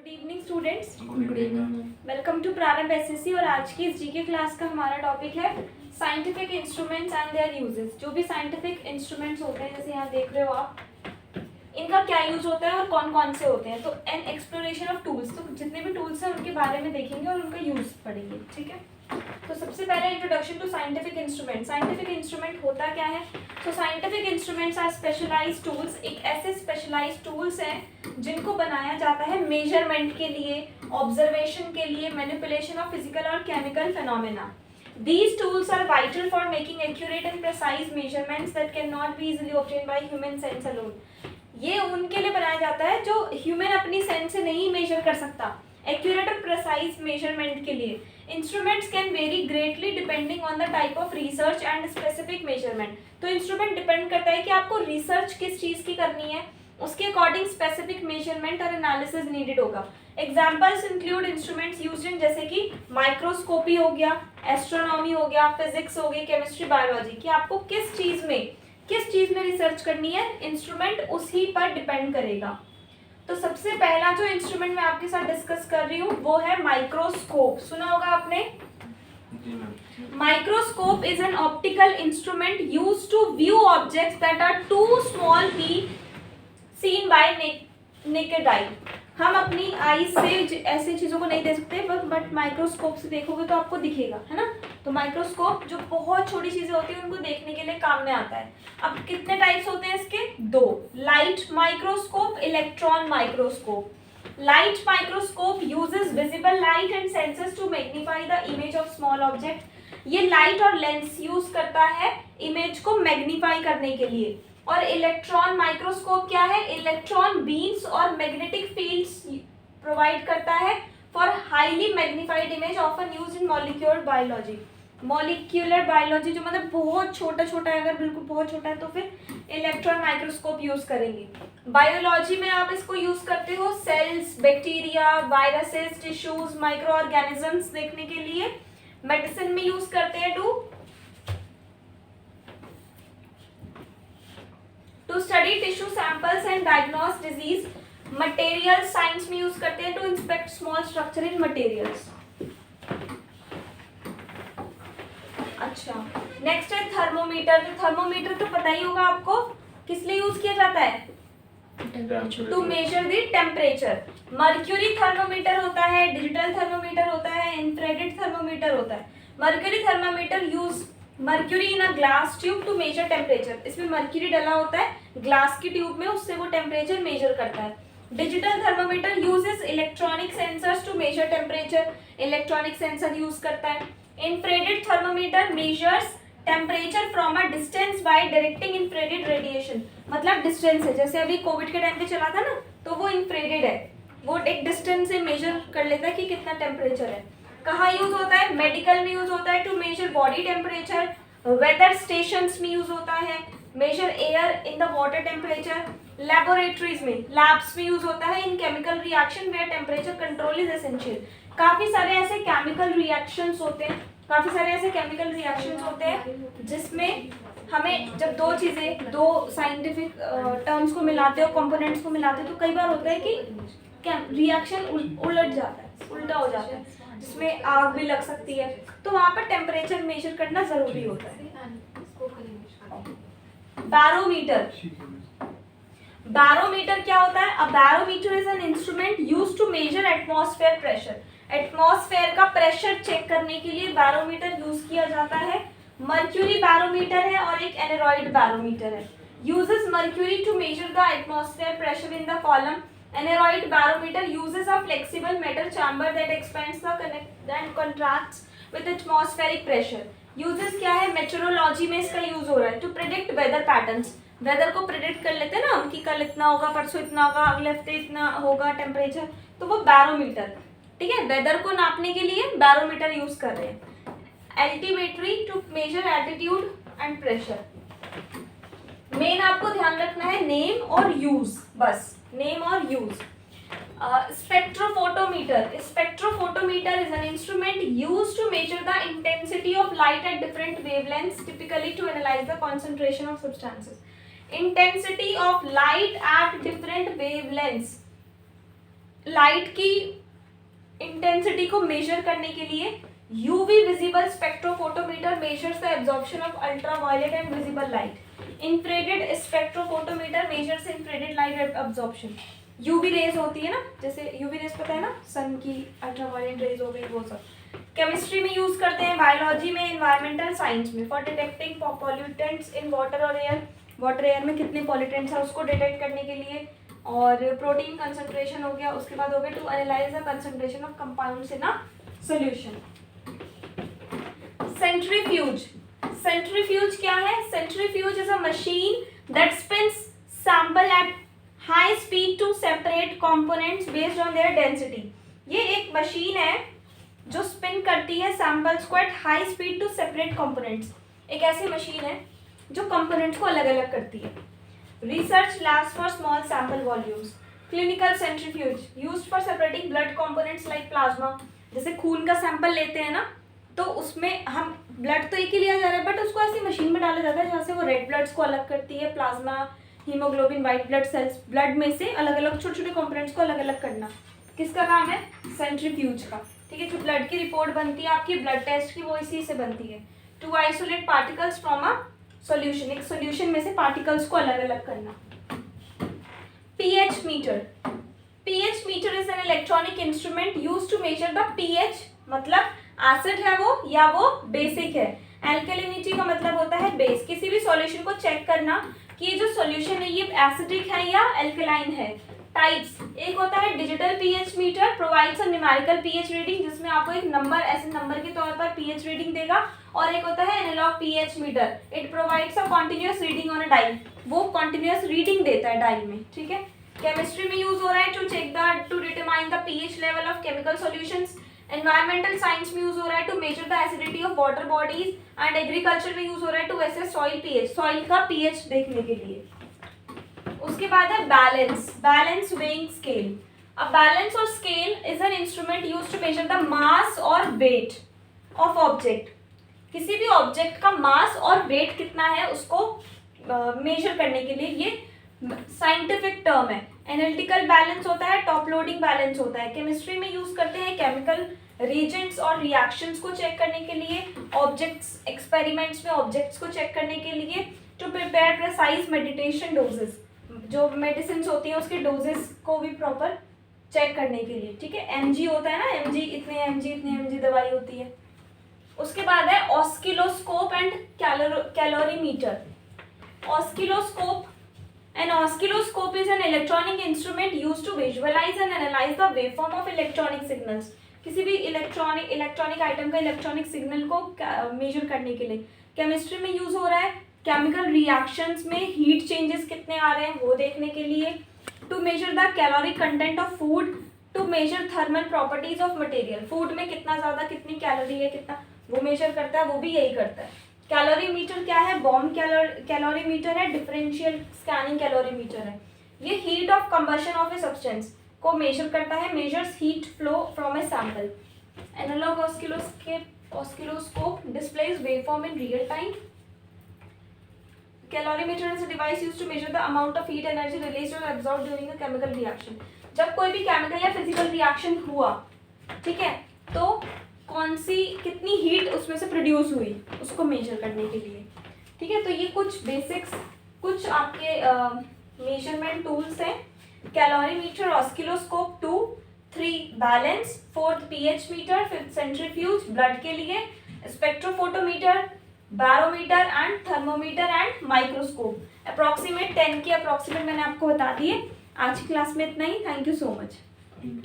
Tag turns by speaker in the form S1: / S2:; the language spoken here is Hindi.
S1: Evening students,
S2: good evening.
S1: Welcome to Prarambh SSC. और आज की इस जीके क्लास का हमारा टॉपिक है scientific instruments and there uses. जो भी साइंटिफिक इंस्ट्रूमेंट्स होते हैं, जैसे यहाँ देख रहे हो आप, इनका क्या यूज होता है और कौन कौन से होते हैं। तो एन एक्सप्लोरेशन ऑफ टूल्स, तो जितने भी टूल्स हैं उनके बारे में देखेंगे और उनका यूज पढ़ेंगे, ठीक है। तो सबसे पहले introduction to scientific instrument. Scientific instrument होता क्या है? तो scientific instruments are specialised tools, एक ऐसे स्पेशलाइज्ड टूल्स हैं जिनको बनाया जाता है मेजरमेंट के लिए, ऑब्जर्वेशन के लिए, मैनिपुलेशन ऑफ फिजिकल और chemical phenomena. These tools are vital for making accurate and precise measurements that cannot be easily obtained by human sense alone. ये उनके लिए बनाया जाता है जो ह्यूमन अपनी सेंस से नहीं मेजर कर सकता, एक्यूरेट और प्रेसाइज मेजरमेंट के लिए. Instruments can very greatly depending on the type of research and specific measurement. तो इंस्ट्रूमेंट डिपेंड करता है कि आपको रिसर्च किस चीज़ की करनी है, उसके अकॉर्डिंग स्पेसिफिक मेजरमेंट और एनालिसिस नीडेड होगा. Examples include instruments used in, जैसे कि माइक्रोस्कोपी हो गया, एस्ट्रोनॉमी हो गया, फिजिक्स हो गई, केमिस्ट्री, बायोलॉजी, कि आपको किस चीज़ में रिसर्च करनी है, इंस्ट्रूमेंट उसी पर डिपेंड करेगा. तो सबसे पहला जो इंस्ट्रूमेंट मैं आपके साथ डिस्कस कर रही हूँ वो है माइक्रोस्कोप. सुना होगा आपने? Microscope is an optical instrument used to view objects that are too small to be seen by naked eye. हम अपनी आई से ऐसी चीज़ों को नहीं देख सकते, बट माइक्रोस्कोप से देखोगे तो आपको दिखेगा, है ना. तो माइक्रोस्कोप जो बहुत छोटी चीज़ें होती हैं उनको देखने के लिए काम में आता है. अब कितने टाइप्स होते हैं इसके? दो. Light microscope, electron microscope. Light microscope uses visible light and sensors to magnify the image of small object. ये लाइट और लेंस यूज करता है इमेज को मैग्नीफाई करने के लिए. और इलेक्ट्रॉन माइक्रोस्कोप क्या है? इलेक्ट्रॉन बीम्स और मैग्नेटिक फील्ड्स प्रोवाइड करता है for highly magnified image, often use in molecular biology. Molecular biology जो मतलब बहुत छोटा छोटा है, अगर बिल्कुल बहुत छोटा है तो फिर इलेक्ट्रॉन माइक्रोस्कोप यूज करेंगे. बायोलॉजी में आप इसको यूज करते हो cells, bacteria, viruses, tissues, microorganisms देखने के लिए. मेडिसिन में यूज करते हैं to study tissue samples and diagnose disease. Material science में यूज करते हैं to inspect small structure in materials. अच्छा, नेक्स्ट है थर्मोमीटर. तो थर्मोमीटर तो पता ही होगा आपको, किस लिए यूज किया जाता है? To measure the temperature. Mercury thermometer होता है, डिजिटल थर्मोमीटर होता है, इंफ्रारेड थर्मोमीटर होता है. Mercury thermometer use mercury in a glass tube to measure temperature. इसमें मर्क्यूरी डला होता है ग्लास की ट्यूब में, उससे वो टेम्परेचर मेजर करता है. Digital thermometer uses electronic sensors to measure temperature. Electronic sensor use करता है. Infrared thermometer measures temperature from a distance by directing infrared radiation. मतलब डिस्टेंस है, जैसे अभी कोविड के टाइम पे चला था ना, तो वो इंफ्रारेड है, वो एक डिस्टेंस से मेजर कर लेता है कि कितना टेम्परेचर है. कहाँ यूज होता है? मेडिकल में यूज होता है to measure body temperature. Weather stations में यूज होता है, measure air in the water temperature. Laboratories में, लैब्स में यूज होता है in chemical reaction where temperature control is essential. काफी सारे ऐसे केमिकल रिएक्शंस होते हैं, जिसमें हमें जब दो चीजें, दो साइंटिफिक टर्म्स को मिलाते हो, कंपोनेंट्स को मिलाते हो, तो कई बार होता है कि रिएक्शन उलट जाता है, उल्टा हो जाता है, जिसमें आग भी लग सकती है. तो वहां पर टेम्परेचर मेजर करना जरूरी होता है. बैरोमीटर. बैरोमीटर क्या होता है? A barometer is an instrument used to measure atmosphere pressure. Atmosphere का प्रेशर चेक करने के लिए बैरोमीटर यूज किया जाता है. मर्क्यूरी बैरोमीटर है और एक एनेरॉइड बैरोमीटर है. Uses mercury to measure the atmosphere pressure in the column. Aneroid barometer uses a flexible metal chamber that expands the contracts with atmospheric pressure. Uses क्या है? मेट्रोलॉजी में इसका यूज हो रहा है to predict weather patterns. Weather को प्रेडिक्ट कर लेते हैं ना हम कि कल इतना होगा, परसों इतना होगा, अगले हफ्ते इतना होगा टेम्परेचर, तो वो बैरोमीटर, ठीक है. वेदर को नापने के लिए बैरोमीटर यूज कर रहे हैं. Altimetry to measure altitude and pressure. Main आपको ध्यान रखना है नेम और यूज, बस नेम और use. Spectrophotometer. Spectrophotometer is an instrument used to measure the intensity of light at different wavelengths, typically to analyze the concentration of substances. Intensity of light at different wavelengths. Light की इंटेंसिटी को मेजर करने के लिए UV visible spectrophotometer measures the absorption of ultraviolet and visible light. Infrared spectrophotometer measures infrared light absorption. UV rays होती है ना, जैसे यूवी रेज पता है ना, सन की अल्ट्रावायलेट रेज हो गई, वो सब केमिस्ट्री में यूज करते हैं, बायोलॉजी में, एनवायरमेंटल साइंस में for detecting pollutants in water और एयर। वाटर एयर में कितने पॉल्यूटेंट्स है उसको डिटेक्ट करने के लिए। और प्रोटीन कंसंट्रेशन हो गया, उसके बाद हो गया to analyze the concentration of compounds in a solution. Centrifuge. Centrifuge क्या है? Centrifuge is a machine that spins sample at high speed to separate components based on their density. ये एक मशीन है जो स्पिन करती है सैंपल्स को at high speed to separate components. एक ऐसी मशीन है जो कंपोनेंट्स को अलग अलग करती है। Research labs for small sample volumes. Clinical centrifuge used for separating blood components like plasma. जैसे खून का सैंपल लेते हैं ना, तो उसमें हम ब्लड तो एक ही लिया जा रहा है, बट उसको ऐसी मशीन में डाला जाता है जहाँ से वो रेड ब्लड्स को अलग करती है, plasma, haemoglobin, white blood cells, blood में से अलग अलग छोटे छोटे कंपोनेंट्स को अलग अलग करना। किसका काम है? सेंट्रीफ्यूज का। ठीक है, जो ब्लड की रिपोर्ट बनती है आपकी ब्लड टेस्ट की, वो इसी से बनती है। To isolate particles from a solution, एक सॉल्यूशन में से पार्टिकल्स को अलग अलग करना। PH meter. PH meter is an electronic instrument used to measure the pH, मतलब एसिड है वो या वो बेसिक है। एल्कलिनिटी का मतलब होता है बेस। किसी भी सॉल्यूशन को चेक करना कि ये जो सॉल्यूशन है ये एसिडिक है या एल्कलाइन है। टाइप्स, एक होता है digital pH meter, provides a numerical pH reading, जिसमें आपको एक नंबर, ऐसे नंबर के तौर पर पीएच रीडिंग देगा। और एक होता है analog pH meter, it provides a continuous reading on a dial, वो कॉन्टिन्यूअस रीडिंग देता है डायल में। ठीक है, केमिस्ट्री में यूज हो रहा है to check the to determine the pH level of chemical solutions. Environmental science में यूज हो रहा है to measure the acidity of water bodies. And agriculture में यूज हो रहा है to assess soil pH, soil का पीएच देखने के लिए। उसके बाद है balance, balance weighing scale. A balance और scale is an instrument used to measure the mass और वेट ऑफ ऑब्जेक्ट। किसी भी ऑब्जेक्ट का मास और वेट कितना है उसको मेजर करने के लिए ये साइंटिफिक टर्म है। एनालिटिकल बैलेंस होता है, टॉप लोडिंग बैलेंस होता है। केमिस्ट्री में यूज करते हैं केमिकल रिएजेंट्स और रिएक्शंस को चेक करने के लिए, ऑब्जेक्ट्स, एक्सपेरिमेंट्स में ऑब्जेक्ट्स को चेक करने के लिए, to prepare precise meditation doses, जो मेडिसिन होती है उसके डोजेस को भी प्रॉपर चेक करने के लिए। ठीक है, एमजी होता है ना, एमजी इतने एमजी दवाई होती है। उसके बाद है oscilloscope and calorimeter. Oscilloscope, an oscilloscope is an electronic instrument used to visualize and analyze the waveform of electronic signals। किसी भी इलेक्ट्रॉनिक आइटम का इलेक्ट्रॉनिक सिग्नल को मेजर करने के लिए। केमिस्ट्री में यूज हो रहा है केमिकल रिएक्शंस में हीट चेंजेस कितने आ रहे हैं वो देखने के लिए। To measure the caloric content of food, to measure thermal properties of material, food में कितना ज्यादा कितनी कैलोरी है कितना, वो मेजर करता है, वो भी यही करता है। कैलोरीमीटर क्या है? बॉम्ब कैलोरीमीटर है, डिफरेंशियल स्कैनिंग कैलोरीमीटर है। ये heat of combustion of a substance को मेजर करता है, measures heat flow from a sample. Analog oscilloscope displays waveform in real time. Calorimeter is a device used to measure the amount of heat energy released और absorbed during a chemical reaction. जब कोई भी केमिकल या फिजिकल रिएक्शन हुआ, ठीक है, तो कौन सी कितनी हीट उसमें से प्रोड्यूस हुई उसको मेजर करने के लिए। ठीक है, तो ये कुछ बेसिक्स, कुछ आपके मेजरमेंट टूल्स हैं। Calorimeter, oscilloscope 2, 3 balance, 4th pH meter, 5th centrifuge blood के लिए, spectrophotometer, barometer and thermometer and microscope. Approximate 10 की अप्रॉक्सीमेट मैंने आपको बता दिए। आज की क्लास में इतना ही। Thank you so much.